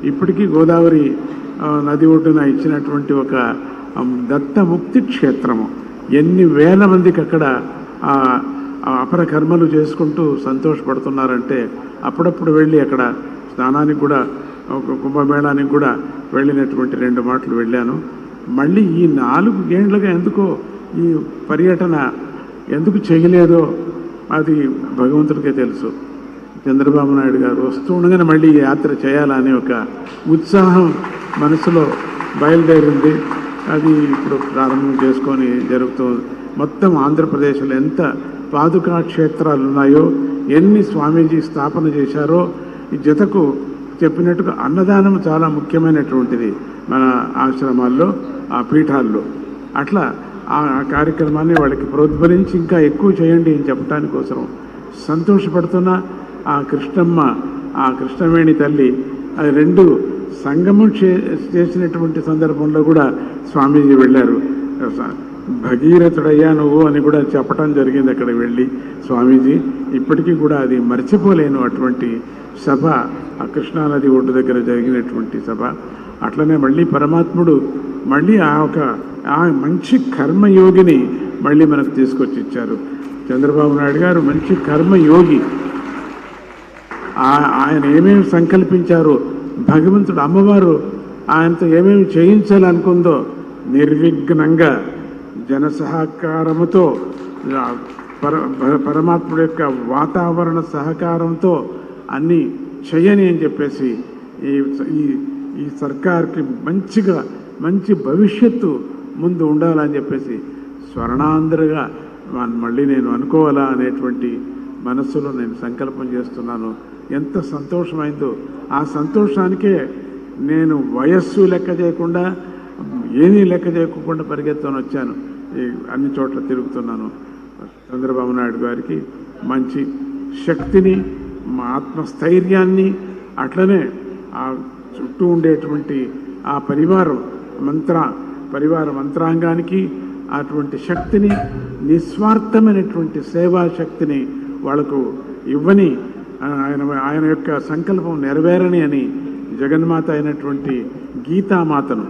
ఇప్పటికీ గోదావరి నది ఒడ్డున ఇచ్చినటువంటి ఒక దత్తముక్తి క్షేత్రము. ఎన్ని వేల మందికి అక్కడ అపర కర్మలు చేసుకుంటూ సంతోషపడుతున్నారంటే అప్పుడప్పుడు వెళ్ళి అక్కడ స్నానానికి కూడా కుంభమేళానికి కూడా వెళ్ళినటువంటి 2 మాటలు వెళ్ళాను. మళ్ళీ ఈ 4 ఏళ్ళుగా ఎందుకో ఈ పర్యటన ఎందుకు చేయలేదో అది భగవంతుడికే తెలుసు. చంద్రబాబు నాయుడు గారు వస్తూ ఉండగానే మళ్ళీ ఈ యాత్ర చేయాలని ఒక ఉత్సాహం మనసులో బయలుదేరింది. అది ఇప్పుడు ప్రారంభం చేసుకొని జరుగుతుంది. మొత్తం ఆంధ్రప్రదేశ్లో ఎంత పాదుకా క్షేత్రాలు ఉన్నాయో, ఎన్ని స్వామీజీ స్థాపన చేశారో, ఈ జతకు చెప్పినట్టుగా అన్నదానం చాలా ముఖ్యమైనటువంటిది మన ఆశ్రమాల్లో, ఆ పీఠాల్లో. అట్లా ఆ కార్యక్రమాన్ని వాళ్ళకి ప్రోద్బలించి ఇంకా ఎక్కువ చేయండి అని చెప్పడానికి కోసం సంతోషపడుతున్న ఆ కృష్ణమ్మ, ఆ కృష్ణవేణి తల్లి అది 2 సంగమం చేసినటువంటి సందర్భంలో కూడా స్వామీజీ వెళ్ళారు. భగీరథుడయ్యా నువ్వు అని కూడా చెప్పడం జరిగింది అక్కడ వెళ్ళి స్వామీజీ. ఇప్పటికీ కూడా అది మర్చిపోలేను అటువంటి సభ, ఆ కృష్ణానది ఒడ్డు దగ్గర జరిగినటువంటి సభ. అట్లనే మళ్ళీ పరమాత్ముడు మళ్ళీ ఆ మంచి కర్మయోగిని మళ్ళీ మనకు తీసుకొచ్చి ఇచ్చారు. చంద్రబాబు నాయుడు గారు మంచి కర్మయోగి. ఆయన ఏమేమి సంకల్పించారో, భగవంతుడు అమ్మవారు ఆయనతో ఏమేమి చేయించాలనుకుందో నిర్విఘ్నంగా జన సహకారముతో, పరమాత్ముడి యొక్క వాతావరణ సహకారంతో అన్నీ చేయని అని చెప్పేసి ఈ సర్కార్కి మంచి భవిష్యత్తు ముందు ఉండాలని చెప్పేసి స్వర్ణాంధ్రగా మళ్ళీ నేను అనుకోవాలా అనేటువంటి మనస్సులో నేను సంకల్పం చేస్తున్నాను. ఎంత సంతోషమైందో, ఆ సంతోషానికే నేను వయస్సు లెక్క చేయకుండా, ఏమీ లెక్క చేయకుండా పరిగెత్తుకొని వచ్చాను. అన్ని చోట్ల తిరుగుతున్నాను. చంద్రబాబు నాయుడు గారికి మంచి శక్తిని, మా ఆత్మస్థైర్యాన్ని, అట్లనే ఆ చుట్టూ ఉండేటువంటి ఆ పరివార మంత్రాంగానికి అటువంటి శక్తిని, నిస్వార్థమైనటువంటి సేవా శక్తిని వాళ్లకు ఇవ్వని, ఆయన యొక్క సంకల్పం నెరవేరని అని జగన్మాత అయినటువంటి గీతామాతను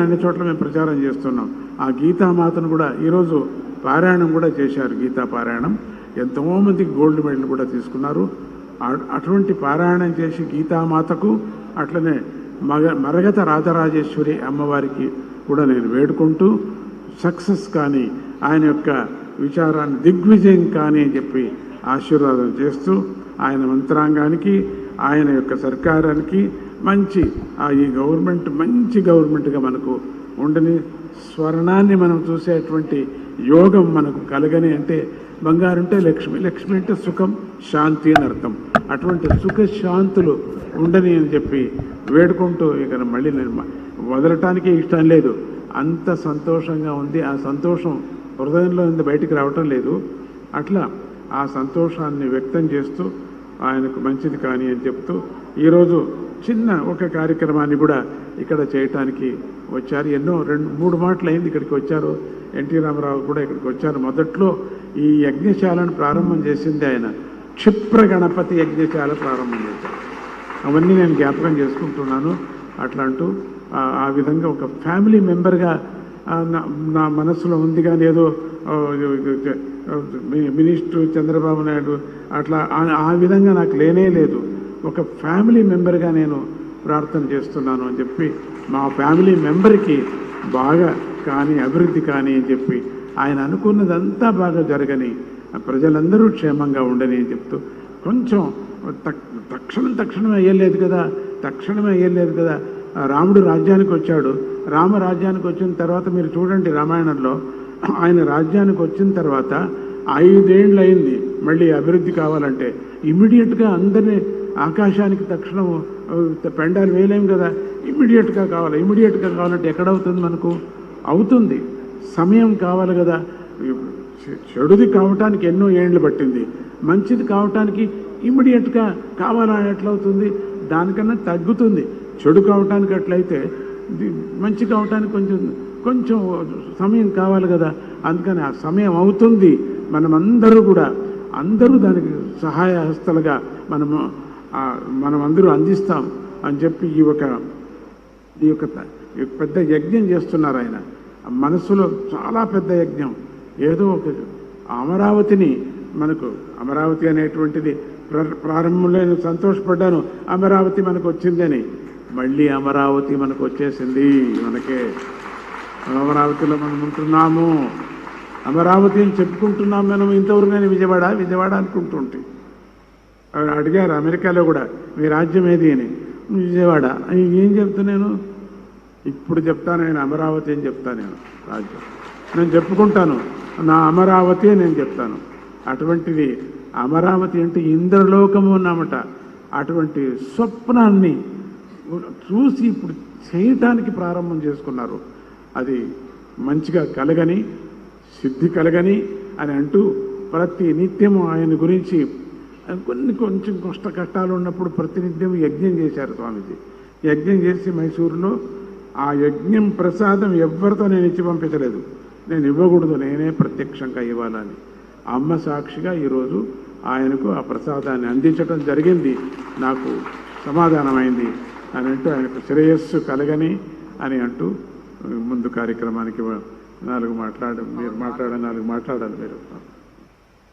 అన్ని చోట్ల మేము ప్రచారం చేస్తున్నాం. ఆ గీతామాతను కూడా ఈరోజు పారాయణం కూడా చేశారు. గీతా పారాయణం ఎంతోమందికి గోల్డ్ మెడల్ కూడా తీసుకున్నారు. అటువంటి పారాయణం చేసి గీతామాతకు, అట్లనే మరగత రాజరాజేశ్వరి అమ్మవారికి కూడా నేను వేడుకుంటూ సక్సెస్ కానీ, ఆయన యొక్క విచారాన్ని దిగ్విజయం కానీ అని చెప్పి ఆశీర్వాదం చేస్తూ, ఆయన మంత్రాంగానికి, ఆయన యొక్క సర్కారానికి ఈ గవర్నమెంట్ మంచి గవర్నమెంట్గా మనకు ఉండని, స్వర్ణాన్ని మనం చూసేటువంటి యోగం మనకు కలగని. అంటే బంగారు అంటే లక్ష్మి, లక్ష్మి అంటే సుఖం, శాంతి అని అర్థం. అటువంటి సుఖ శాంతులు ఉండని అని చెప్పి వేడుకుంటూ ఇక మళ్ళీ నేను వదలటానికి ఇష్టం లేదు. అంత సంతోషంగా ఉంది. ఆ సంతోషం హృదయంలో ఉంది, బయటికి రావటం లేదు. అట్లా ఆ సంతోషాన్ని వ్యక్తం చేస్తూ ఆయనకు మంచిది కానీ అని చెప్తూ ఈరోజు చిన్న ఒక కార్యక్రమాన్ని కూడా ఇక్కడ చేయటానికి వచ్చారు. ఎన్నో 2-3 మాటలు అయింది ఇక్కడికి వచ్చారు. ఎన్టీ రామారావు కూడా ఇక్కడికి వచ్చారు. మొదట్లో ఈ యజ్ఞశాలను ప్రారంభం చేసింది ఆయన. క్షిప్ర గణపతి యజ్ఞశాల ప్రారంభం చేశారు. అవన్నీ నేను జ్ఞాపకం చేసుకుంటున్నాను. అట్లా అంటూ ఆ విధంగా ఒక ఫ్యామిలీ మెంబర్గా నా మనసులో ఉంది. కానీ ఏదో మినిస్టర్ చంద్రబాబు నాయుడు అట్లా ఆ విధంగా నాకు లేనే లేదు. ఒక ఫ్యామిలీ మెంబర్గా నేను ప్రార్థన చేస్తున్నాను అని చెప్పి, మా ఫ్యామిలీ మెంబర్కి బాగా కానీ అభివృద్ధి కానీ అని చెప్పి, ఆయన అనుకున్నదంతా బాగా జరగని, ప్రజలందరూ క్షేమంగా ఉండని అని చెప్తూ, కొంచెం తక్షణమే అయ్యలేదు కదా. రాముడు రాజ్యానికి వచ్చాడు. రామరాజ్యానికి వచ్చిన తర్వాత మీరు చూడండి రామాయణంలో, ఆయన రాజ్యానికి వచ్చిన తర్వాత 5 ఏళ్ళు అయింది. మళ్ళీ అభివృద్ధి కావాలంటే ఇమ్మీడియట్గా అందరినీ ఆకాశానికి తక్షణం పెండాలు వేయలేం కదా. ఇమ్మీడియట్గా కావాలంటే ఎక్కడవుతుంది మనకు? అవుతుంది, సమయం కావాలి కదా. చెడుది కావటానికి ఎన్నో ఏళ్ళు పట్టింది, మంచిది కావటానికి ఇమ్మీడియట్గా కావాలని ఎట్లవుతుంది? దానికన్నా తగ్గుతుంది. చెడు కావటానికి అట్లయితే మంచి కావటానికి కొంచెం సమయం కావాలి కదా. అందుకని ఆ సమయం అవుతుంది. అందరూ దానికి సహాయ హస్తలుగా మనమందరూ అందిస్తాం. అని చెప్పి ఈ యొక్క పెద్ద యజ్ఞం చేస్తున్నారు ఆయన. మనసులో చాలా పెద్ద యజ్ఞం. ఏదో ఒక అమరావతిని మనకు, అమరావతి అనేటువంటిది ప్రారంభంలో నేను సంతోషపడ్డాను, అమరావతి మనకు వచ్చిందని. మళ్ళీ అమరావతి మనకు వచ్చేసింది. మనకే అమరావతిలో మనం ఉంటున్నాము, అమరావతి అని చెప్పుకుంటున్నాం. మనం ఇంతవరకు నేను విజయవాడ అనుకుంటుంటే అడిగారు అమెరికాలో కూడా, మీ రాజ్యం ఏది అని. విజయవాడ. ఏం చెప్తా నేను? ఇప్పుడు చెప్తాను, నేను అమరావతి అని చెప్తాను. నేను రాజ్యం నేను చెప్పుకుంటాను, నా అమరావతి అని నేను చెప్తాను. అటువంటిది అమరావతి అంటే ఇంద్రలోకము అన్నమాట. అటువంటి స్వప్నాన్ని చూసి ఇప్పుడు చేయటానికి ప్రారంభం చేసుకున్నారు. అది మంచిగా కలగని, సిద్ధి కలగని అని అంటూ ప్రతి నిత్యము ఆయన గురించి కొంచెం కష్టాలు ఉన్నప్పుడు ప్రతినిత్యం యజ్ఞం చేశారు స్వామీజీ. యజ్ఞం చేసి మైసూరులో ఆ యజ్ఞం ప్రసాదం ఎవరితో నేను ఇచ్చి పంపించలేదు. నేను ఇవ్వకూడదు, నేనే ప్రత్యక్షంగా ఇవ్వాలని అమ్మ సాక్షిగా ఈరోజు ఆయనకు ఆ ప్రసాదాన్ని అందించడం జరిగింది. నాకు సమాధానమైంది అని అంటూ ఆయనకు శ్రేయస్సు కలగని అని అంటూ ముందు కార్యక్రమానికి 4 మాట్లాడాలి మీరు.